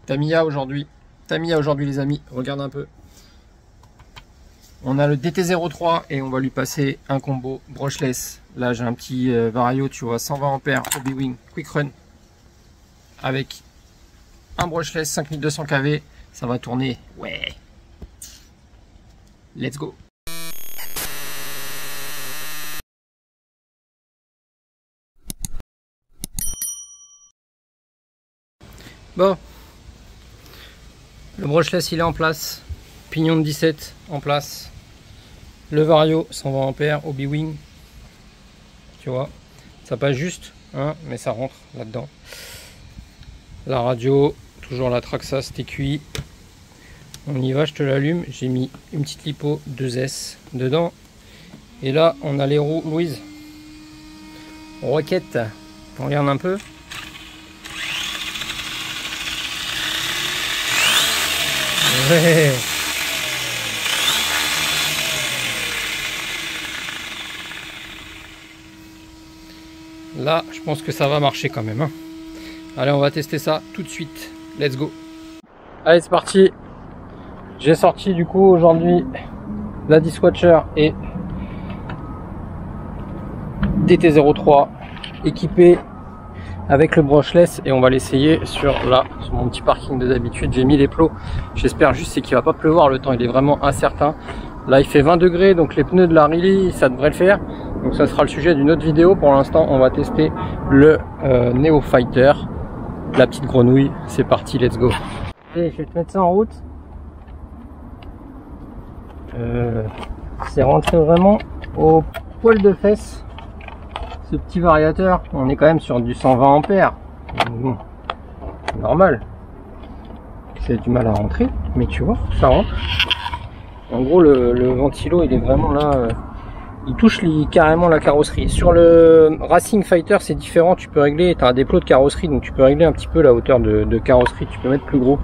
Tamiya aujourd'hui les amis, regarde un peu. On a le DT03 et on va lui passer un combo brushless. Là j'ai un petit Vario, tu vois, 120 ampères Hobby-Wing Quick Run avec un brushless 5200 kV. Ça va tourner, ouais. Let's go. Bon, le brushless il est en place, pignon de 17 en place, le Vario 120 ampères Hobby-Wing, tu vois, ça passe juste, hein, mais ça rentre là-dedans. La radio, toujours la Traxxas TQI, on y va, je te l'allume, j'ai mis une petite lipo 2S dedans, et là on a les roues Louise, Roquette, on regarde un peu. Ouais. Là, je pense que ça va marcher quand même, hein. Allez, on va tester ça tout de suite. Let's go. Allez, c'est parti. J'ai sorti du coup aujourd'hui la Diswatcher et DT03 équipé avec le brushless et on va l'essayer sur mon petit parking de d'habitude. J'ai mis les plots, j'espère juste c'est qu'il va pas pleuvoir, le temps il est vraiment incertain. Là il fait 20 degrés donc les pneus de la Riley ça devrait le faire, donc ça sera le sujet d'une autre vidéo. Pour l'instant on va tester le Neo Fighter, la petite grenouille. C'est parti, let's go. Allez, je vais te mettre ça en route. C'est rentré vraiment au poil de fesses. Ce petit variateur, on est quand même sur du 120 ampères. Bon, normal. C'est du mal à rentrer, mais tu vois, ça rentre. En gros, le ventilo, il est vraiment là. Il touche carrément la carrosserie. Sur le Racing Fighter, c'est différent. Tu peux régler, tu as des plots de carrosserie, donc tu peux régler un petit peu la hauteur de carrosserie. Tu peux mettre plus gros,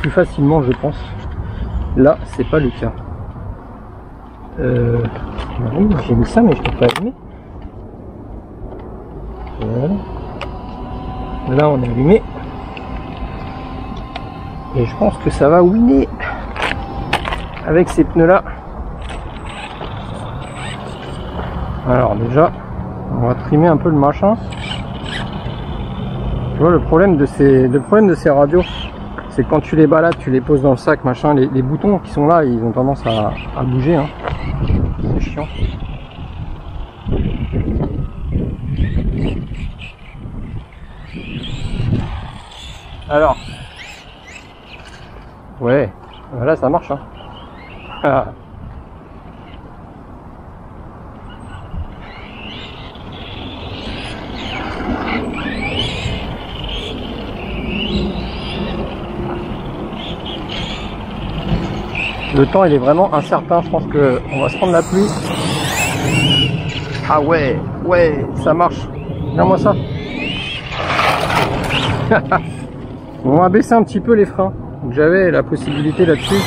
plus facilement, je pense. Là, c'est pas le cas. J'ai mis ça, mais je t'ai pas allumé. Voilà. Là on est allumé et je pense que ça va winner avec ces pneus là. Alors déjà on va trimer un peu le machin. Tu vois, le problème de ces radios, c'est que quand tu les balades, tu les poses dans le sac machin, les boutons qui sont là ils ont tendance à bouger, hein. C'est chiant. Alors, ouais, là ça marche, hein. Ah. Le temps il est vraiment incertain, je pense que on va se prendre la pluie. Ah ouais, ça marche. Regarde-moi ça. On va baisser un petit peu les freins. J'avais la possibilité là-dessus,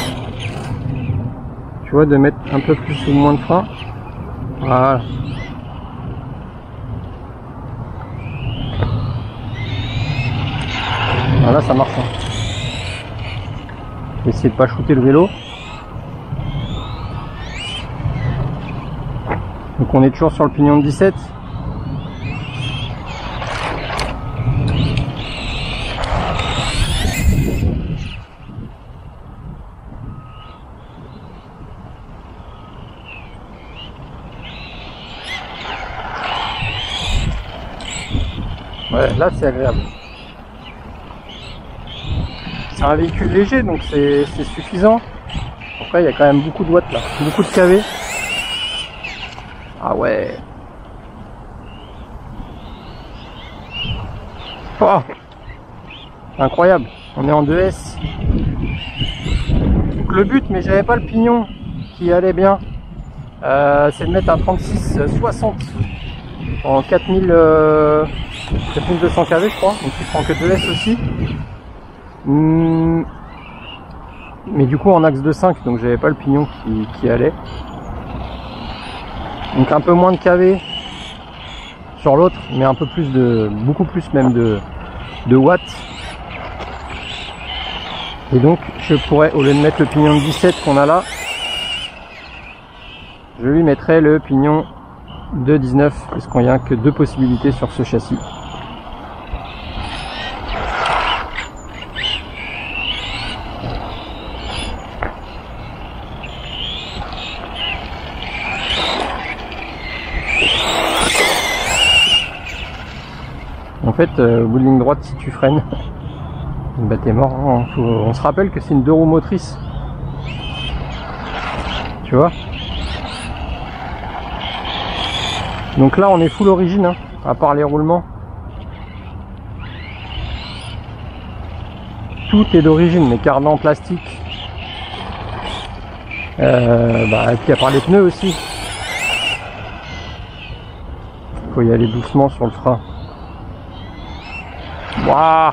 tu vois, de mettre un peu plus ou moins de freins. Voilà. Voilà, ça marche. Je vais essayer de pas shooter le vélo. Donc on est toujours sur le pignon de 17. Ouais, là c'est agréable. C'est un véhicule léger donc c'est suffisant. Après il y a quand même beaucoup de watts là, beaucoup de kV. Ah ouais. Oh, incroyable. On est en 2S. Donc le but, mais j'avais pas le pignon qui allait bien, c'est de mettre un 36-60 en 4200 kV je crois, donc il prend que 2S aussi. Mais du coup en axe de 5, donc j'avais pas le pignon qui allait. Donc un peu moins de kV sur l'autre, mais un peu plus beaucoup plus même de watts. Et donc je pourrais, au lieu de mettre le pignon de 17 qu'on a là, je lui mettrai le pignon de 19, parce qu'il n'y a que deux possibilités sur ce châssis. En fait, au bout de ligne droite, si tu freines, bah t'es mort. Hein. On se rappelle que c'est une 2 roues motrices. Tu vois? Donc là, on est full origine, hein, à part les roulements. Tout est d'origine, les cardans plastiques. Et puis à part les pneus aussi. Faut y aller doucement sur le frein. Waouh!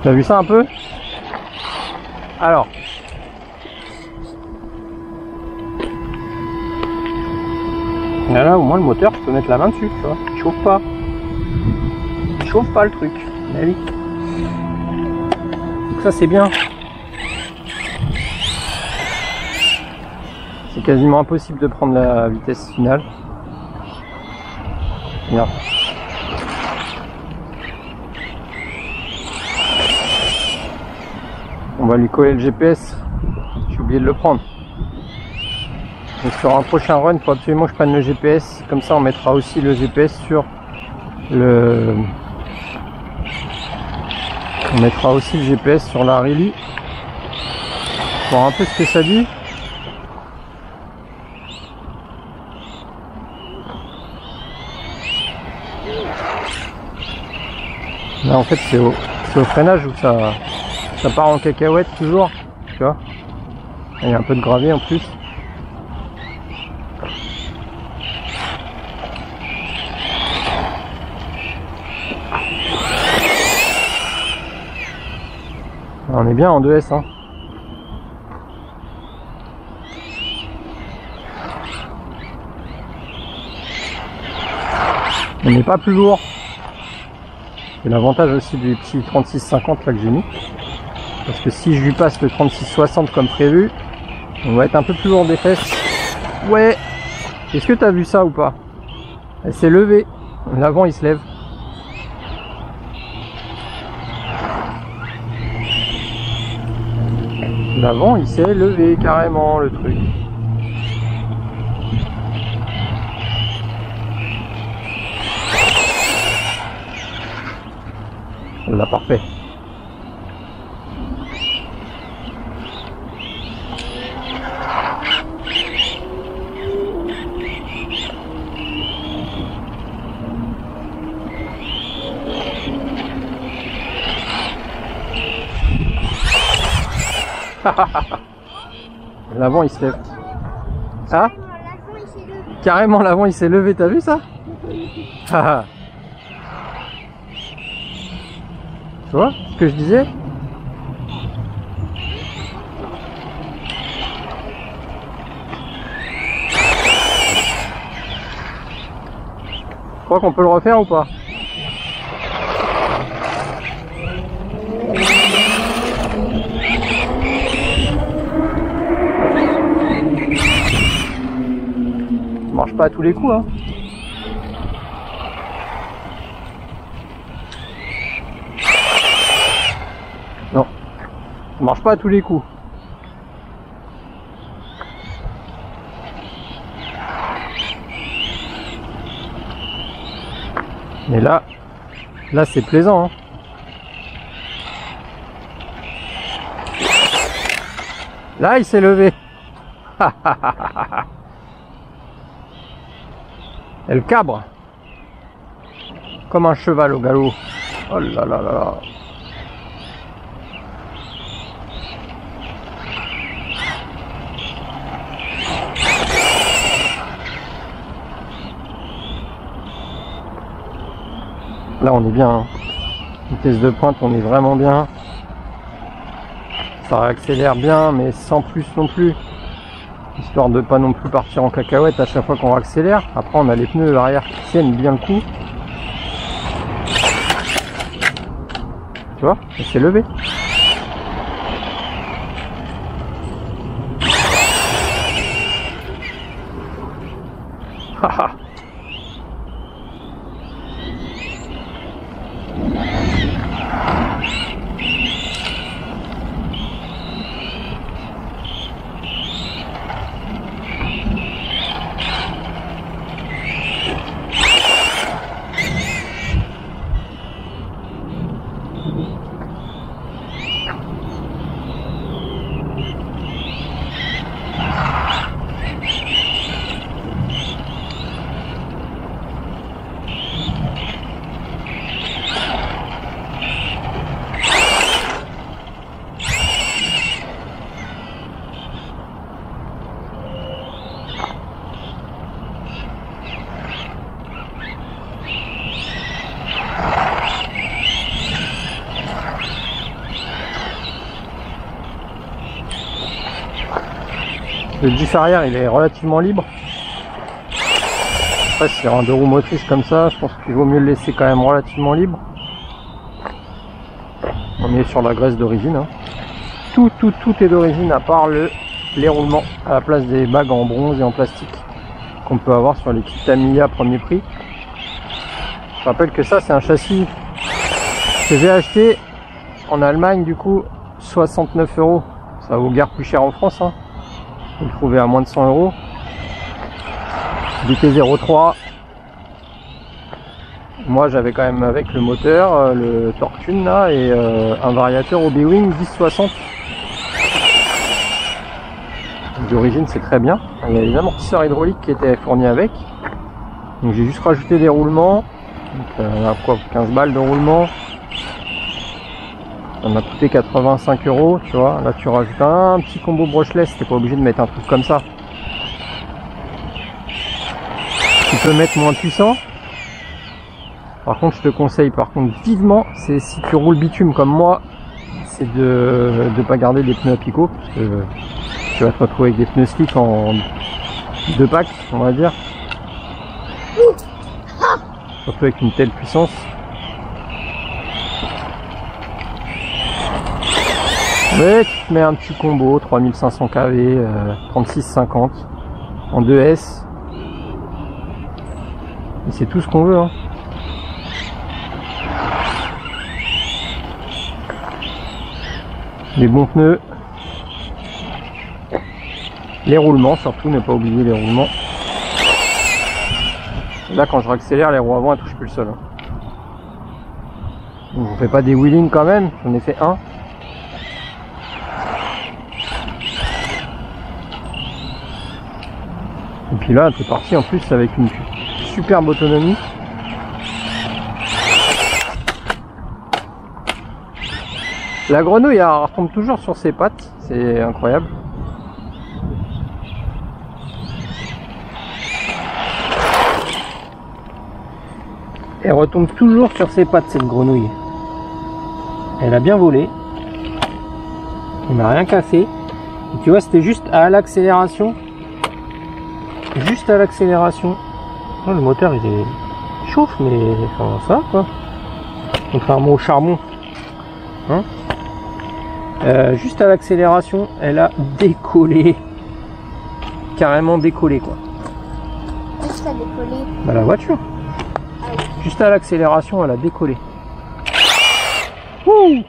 T'as vu ça un peu? Alors. Et là, au moins le moteur, je peux mettre la main dessus, tu vois. Il chauffe pas. Il chauffe pas le truc. Mais oui. Donc ça, c'est bien. C'est quasiment impossible de prendre la vitesse finale. Regarde. On va lui coller le GPS. J'ai oublié de le prendre. Donc sur un prochain run, il faut absolument que je prenne le GPS. Comme ça, on mettra aussi le GPS sur le... On mettra aussi le GPS sur la rallye. Pour voir un peu ce que ça dit. Là, en fait, c'est au freinage où ça part en cacahuète toujours, tu vois. Il y a un peu de gravier en plus. On est bien en 2S, hein. On n'est pas plus lourd. C'est l'avantage aussi du petit 3650 là que j'ai mis. Parce que si je lui passe le 3660 comme prévu, on va être un peu plus lourd des fesses. Ouais. Est-ce que tu as vu ça ou pas? Elle s'est levée. L'avant il se lève. L'avant il s'est levé carrément le truc. Là, parfait. L'avant il se lève. Ah, carrément l'avant il s'est levé, t'as vu ça? Tu vois ce que je disais? Tu crois qu'on peut le refaire ou pas? Ça marche pas à tous les coups, hein. Non, ça marche pas à tous les coups. Mais là c'est plaisant, hein. Là il s'est levé. Elle cabre comme un cheval au galop. Oh là là là là. Là on est bien, hein. Vitesse de pointe, on est vraiment bien. Ça accélère bien, mais sans plus non plus. Histoire de pas non plus partir en cacahuète à chaque fois qu'on accélère. Après on a les pneus arrière qui tiennent bien le coup. Tu vois, il s'est levé. Haha. Le diff arrière il est relativement libre. Après sur un deux roues motrices comme ça, je pense qu'il vaut mieux le laisser quand même relativement libre. On est sur la graisse d'origine, hein. Tout est d'origine à part les roulements à la place des bagues en bronze et en plastique qu'on peut avoir sur les kits Tamiya premier prix. Je rappelle que ça c'est un châssis que j'ai acheté en Allemagne, du coup 69 €. Ça vaut guère plus cher en France, hein. Vous le trouvez à moins de 100 €. DT03. Moi j'avais quand même avec le moteur, le Torque-Tune là, et un variateur Obi-Wing 1060. D'origine c'est très bien. Il y a les amortisseurs hydrauliques qui étaient fournis avec. Donc j'ai juste rajouté des roulements. Donc on a quoi, 15 balles de roulement. Ça m'a coûté 85 €, tu vois. Là tu rajoutes un petit combo brushless, t'es pas obligé de mettre un truc comme ça. Tu peux mettre moins puissant. Par contre je te conseille vivement, c'est si tu roules bitume comme moi, c'est de pas garder des pneus à picot, parce que tu vas te retrouver avec des pneus slick en 2 packs, on va dire. Surtout avec une telle puissance. Mais tu te mets un petit combo 3500 kV, 36-50 en 2S. Et c'est tout ce qu'on veut, hein. Les bons pneus. Les roulements surtout, ne pas oublier les roulements. Là quand je réaccélère, les roues avant elles touchent plus le sol, hein. Donc, on fait pas des wheelings quand même, j'en ai fait un. Et puis là t'es parti en plus avec une superbe autonomie. La grenouille elle retombe toujours sur ses pattes, c'est incroyable. Elle retombe toujours sur ses pattes cette grenouille. Elle a bien volé. Il m'a rien cassé. Et tu vois c'était juste à l'accélération. Juste à l'accélération. Le moteur il chauffe mais enfin, ça quoi. Contrairement au charbon. Hein, juste à l'accélération, elle a décollé. Carrément décollé quoi. Juste à décoller. Bah la voiture. Ah oui. Juste à l'accélération, elle a décollé. Wouh!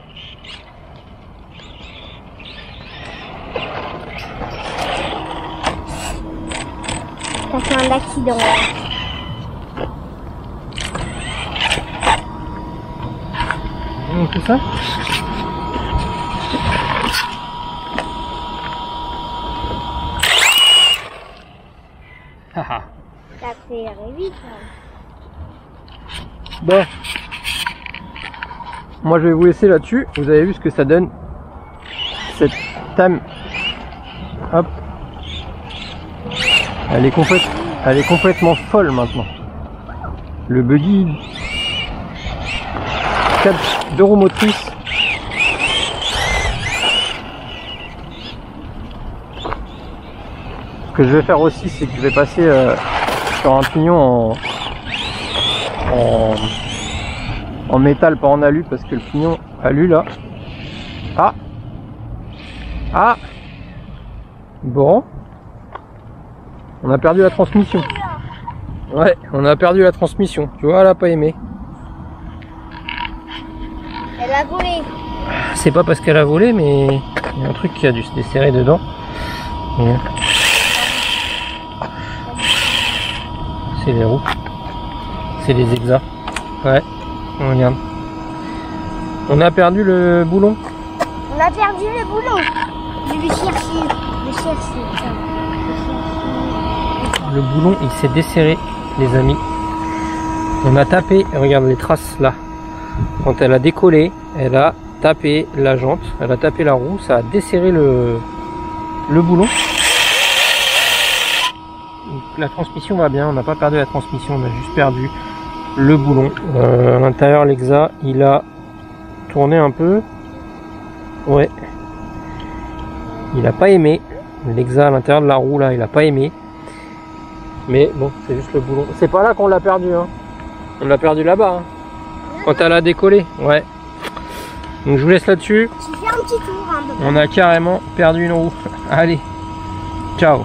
Ça fait un accident. Tout ça? Haha. Ça accéléré vite. Hein. Bon. moi je vais vous laisser là-dessus. Vous avez vu ce que ça donne. Cette tame, hop, elle est complètement folle maintenant. Le buggy, 2 roues motrices. Ce que je vais faire aussi, c'est que je vais passer sur un pignon en métal, pas en alu, parce que le pignon alu là. Ah, bon, on a perdu la transmission. Ouais, on a perdu la transmission. Tu vois, elle a pas aimé. Elle a volé. C'est pas parce qu'elle a volé, mais il y a un truc qui a dû se desserrer dedans. Et... c'est les roues. C'est les hexas. Ouais, regarde. On a perdu le boulon. On a perdu le boulon. Je vais chercher. Tiens. Le boulon, il s'est desserré, les amis. On a tapé, regarde les traces là. Quand elle a décollé, elle a tapé la jante, elle a tapé la roue, ça a desserré le boulon. La transmission va bien, on n'a pas perdu la transmission, on a juste perdu le boulon. À l'intérieur, l'Exa, il a tourné un peu. Ouais. Il a pas aimé. L'Exa à l'intérieur de la roue là, il a pas aimé. Mais bon, c'est juste le boulon. C'est pas là qu'on l'a perdu, hein. On l'a perdu là-bas, hein. Quand elle a décollé, ouais. Donc je vous laisse là-dessus. Tu fais un petit tour, hein. On a carrément perdu une roue. Allez, ciao.